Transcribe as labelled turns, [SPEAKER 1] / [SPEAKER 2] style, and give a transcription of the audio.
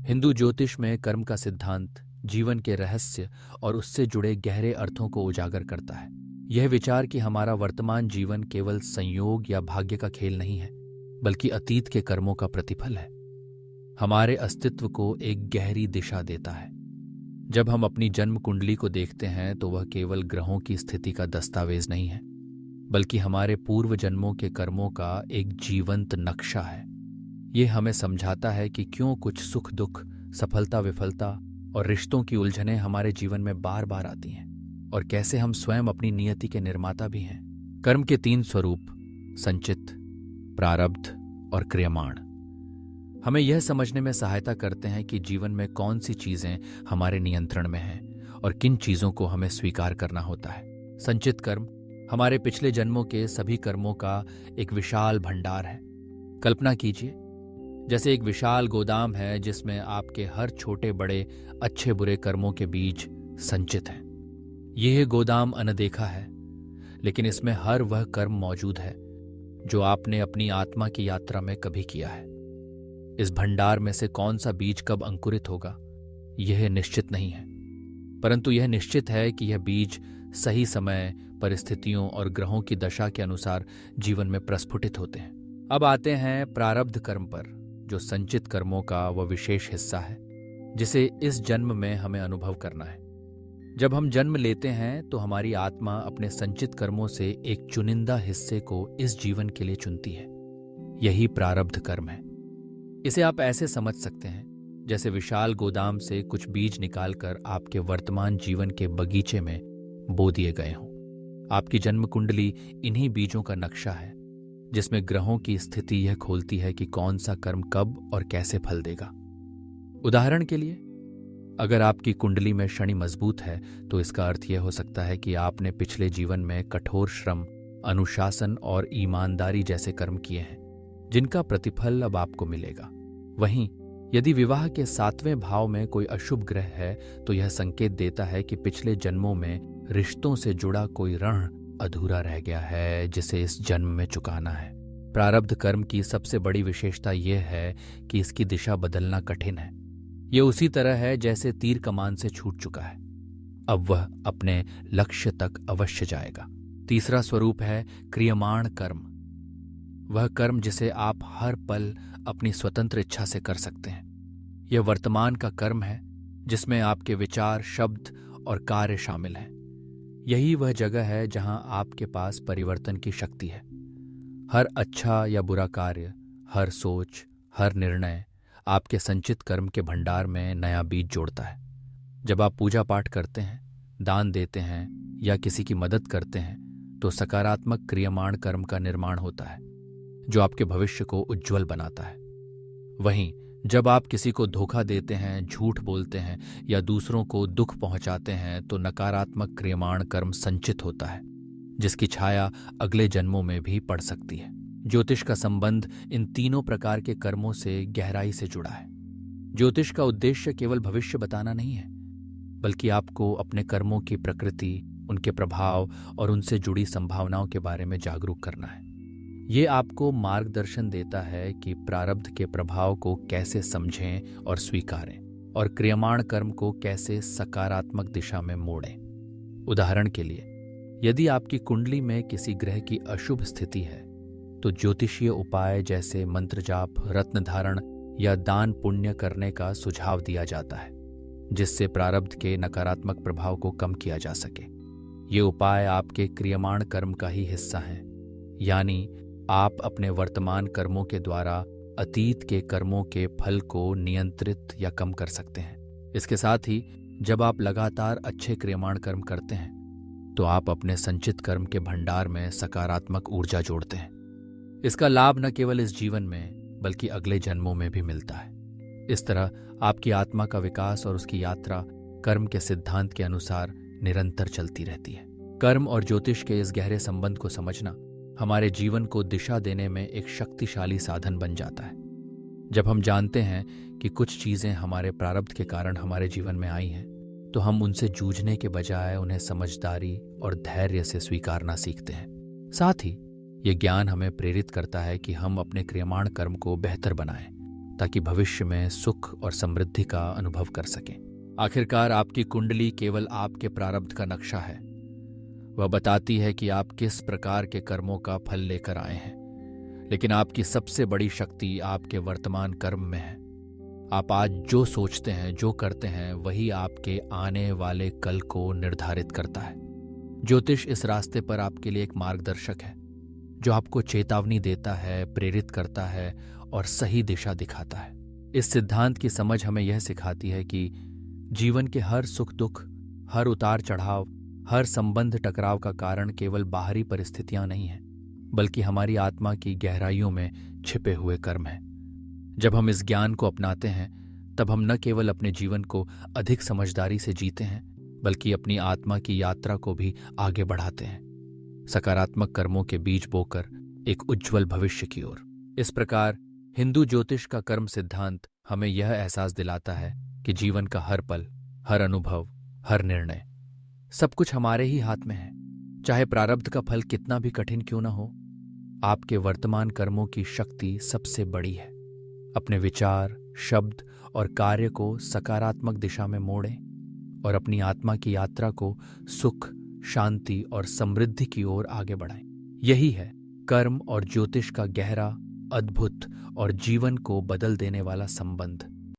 [SPEAKER 1] हिंदू ज्योतिष में कर्म का सिद्धांत जीवन के रहस्य और उससे जुड़े गहरे अर्थों को उजागर करता है। यह विचार कि हमारा वर्तमान जीवन केवल संयोग या भाग्य का खेल नहीं है, बल्कि अतीत के कर्मों का प्रतिफल है, हमारे अस्तित्व को एक गहरी दिशा देता है। जब हम अपनी जन्म कुंडली को देखते हैं तो वह केवल ग्रहों की स्थिति का दस्तावेज नहीं है, बल्कि हमारे पूर्व जन्मों के कर्मों का एक जीवंत नक्शा है। ये हमें समझाता है कि क्यों कुछ सुख दुख, सफलता विफलता और रिश्तों की उलझनें हमारे जीवन में बार बार आती हैं, और कैसे हम स्वयं अपनी नियति के निर्माता भी हैं। कर्म के 3 स्वरूप संचित, प्रारब्ध और क्रियमाण हमें यह समझने में सहायता करते हैं कि जीवन में कौन सी चीजें हमारे नियंत्रण में हैं और किन चीजों को हमें स्वीकार करना होता है। संचित कर्म हमारे पिछले जन्मों के सभी कर्मों का एक विशाल भंडार है। कल्पना कीजिए, जैसे एक विशाल गोदाम है जिसमें आपके हर छोटे बड़े अच्छे बुरे कर्मों के बीज संचित हैं। यह गोदाम अनदेखा है, लेकिन इसमें हर वह कर्म मौजूद है जो आपने अपनी आत्मा की यात्रा में कभी किया है। इस भंडार में से कौन सा बीज कब अंकुरित होगा, यह निश्चित नहीं है, परंतु यह निश्चित है कि यह बीज सही समय, परिस्थितियों और ग्रहों की दशा के अनुसार जीवन में प्रस्फुटित होते हैं। अब आते हैं प्रारब्ध कर्म पर, जो संचित कर्मों का वह विशेष हिस्सा है जिसे इस जन्म में हमें अनुभव करना है। जब हम जन्म लेते हैं तो हमारी आत्मा अपने संचित कर्मों से एक चुनिंदा हिस्से को इस जीवन के लिए चुनती है। यही प्रारब्ध कर्म है। इसे आप ऐसे समझ सकते हैं जैसे विशाल गोदाम से कुछ बीज निकालकर आपके वर्तमान जीवन के बगीचे में बो दिए गए हों। आपकी जन्म कुंडली इन्हीं बीजों का नक्शा है, जिसमें ग्रहों की स्थिति यह खोलती है कि कौन सा कर्म कब और कैसे फल देगा। उदाहरण के लिए, अगर आपकी कुंडली में शनि मजबूत है तो इसका अर्थ यह हो सकता है कि आपने पिछले जीवन में कठोर श्रम, अनुशासन और ईमानदारी जैसे कर्म किए हैं, जिनका प्रतिफल अब आपको मिलेगा। वहीं यदि विवाह के 7वें भाव में कोई अशुभ ग्रह है तो यह संकेत देता है कि पिछले जन्मों में रिश्तों से जुड़ा कोई ऋण अधूरा रह गया है, जिसे इस जन्म में चुकाना है। प्रारब्ध कर्म की सबसे बड़ी विशेषता यह है कि इसकी दिशा बदलना कठिन है। यह उसी तरह है जैसे तीर कमान से छूट चुका है, अब वह अपने लक्ष्य तक अवश्य जाएगा। तीसरा स्वरूप है क्रियमाण कर्म, वह कर्म जिसे आप हर पल अपनी स्वतंत्र इच्छा से कर सकते हैं। यह वर्तमान का कर्म है जिसमें आपके विचार, शब्द और कार्य शामिल हैं। यही वह जगह है जहां आपके पास परिवर्तन की शक्ति है। हर अच्छा या बुरा कार्य, हर सोच, हर निर्णय आपके संचित कर्म के भंडार में नया बीज जोड़ता है। जब आप पूजा पाठ करते हैं, दान देते हैं या किसी की मदद करते हैं तो सकारात्मक क्रियमाण कर्म का निर्माण होता है, जो आपके भविष्य को उज्ज्वल बनाता है। वहीं जब आप किसी को धोखा देते हैं, झूठ बोलते हैं या दूसरों को दुख पहुंचाते हैं तो नकारात्मक क्रियमाण कर्म संचित होता है, जिसकी छाया अगले जन्मों में भी पड़ सकती है। ज्योतिष का संबंध इन तीनों प्रकार के कर्मों से गहराई से जुड़ा है। ज्योतिष का उद्देश्य केवल भविष्य बताना नहीं है, बल्कि आपको अपने कर्मों की प्रकृति, उनके प्रभाव और उनसे जुड़ी संभावनाओं के बारे में जागरूक करना है। ये आपको मार्गदर्शन देता है कि प्रारब्ध के प्रभाव को कैसे समझें और स्वीकारें, और क्रियमाण कर्म को कैसे सकारात्मक दिशा में मोड़ें। उदाहरण के लिए, यदि आपकी कुंडली में किसी ग्रह की अशुभ स्थिति है तो ज्योतिषीय उपाय जैसे मंत्र जाप, रत्न धारण या दान पुण्य करने का सुझाव दिया जाता है, जिससे प्रारब्ध के नकारात्मक प्रभाव को कम किया जा सके। ये उपाय आपके क्रियमाण कर्म का ही हिस्सा हैं, यानी आप अपने वर्तमान कर्मों के द्वारा अतीत के कर्मों के फल को नियंत्रित या कम कर सकते हैं। इसके साथ ही जब आप लगातार अच्छे क्रियमाण कर्म करते हैं तो आप अपने संचित कर्म के भंडार में सकारात्मक ऊर्जा जोड़ते हैं। इसका लाभ न केवल इस जीवन में बल्कि अगले जन्मों में भी मिलता है। इस तरह आपकी आत्मा का विकास और उसकी यात्रा कर्म के सिद्धांत के अनुसार निरंतर चलती रहती है। कर्म और ज्योतिष के इस गहरे संबंध को समझना हमारे जीवन को दिशा देने में एक शक्तिशाली साधन बन जाता है। जब हम जानते हैं कि कुछ चीजें हमारे प्रारब्ध के कारण हमारे जीवन में आई हैं, तो हम उनसे जूझने के बजाय उन्हें समझदारी और धैर्य से स्वीकारना सीखते हैं। साथ ही ये ज्ञान हमें प्रेरित करता है कि हम अपने क्रियमाण कर्म को बेहतर बनाएं, ताकि भविष्य में सुख और समृद्धि का अनुभव कर सकें। आखिरकार आपकी कुंडली केवल आपके प्रारब्ध का नक्शा है। वह बताती है कि आप किस प्रकार के कर्मों का फल लेकर आए हैं, लेकिन आपकी सबसे बड़ी शक्ति आपके वर्तमान कर्म में है। आप आज जो सोचते हैं, जो करते हैं, वही आपके आने वाले कल को निर्धारित करता है। ज्योतिष इस रास्ते पर आपके लिए एक मार्गदर्शक है, जो आपको चेतावनी देता है, प्रेरित करता है और सही दिशा दिखाता है। इस सिद्धांत की समझ हमें यह सिखाती है कि जीवन के हर सुख दुख, हर उतार चढ़ाव, हर संबंध टकराव का कारण केवल बाहरी परिस्थितियां नहीं हैं, बल्कि हमारी आत्मा की गहराइयों में छिपे हुए कर्म हैं। जब हम इस ज्ञान को अपनाते हैं, तब हम न केवल अपने जीवन को अधिक समझदारी से जीते हैं, बल्कि अपनी आत्मा की यात्रा को भी आगे बढ़ाते हैं, सकारात्मक कर्मों के बीज बोकर एक उज्जवल भविष्य की ओर। इस प्रकार हिंदू ज्योतिष का कर्म सिद्धांत हमें यह एहसास दिलाता है कि जीवन का हर पल, हर अनुभव, हर निर्णय, सब कुछ हमारे ही हाथ में है। चाहे प्रारब्ध का फल कितना भी कठिन क्यों न हो, आपके वर्तमान कर्मों की शक्ति सबसे बड़ी है। अपने विचार, शब्द और कार्य को सकारात्मक दिशा में मोड़ें और अपनी आत्मा की यात्रा को सुख, शांति और समृद्धि की ओर आगे बढ़ाएं। यही है कर्म और ज्योतिष का गहरा, अद्भुत और जीवन को बदल देने वाला संबंध।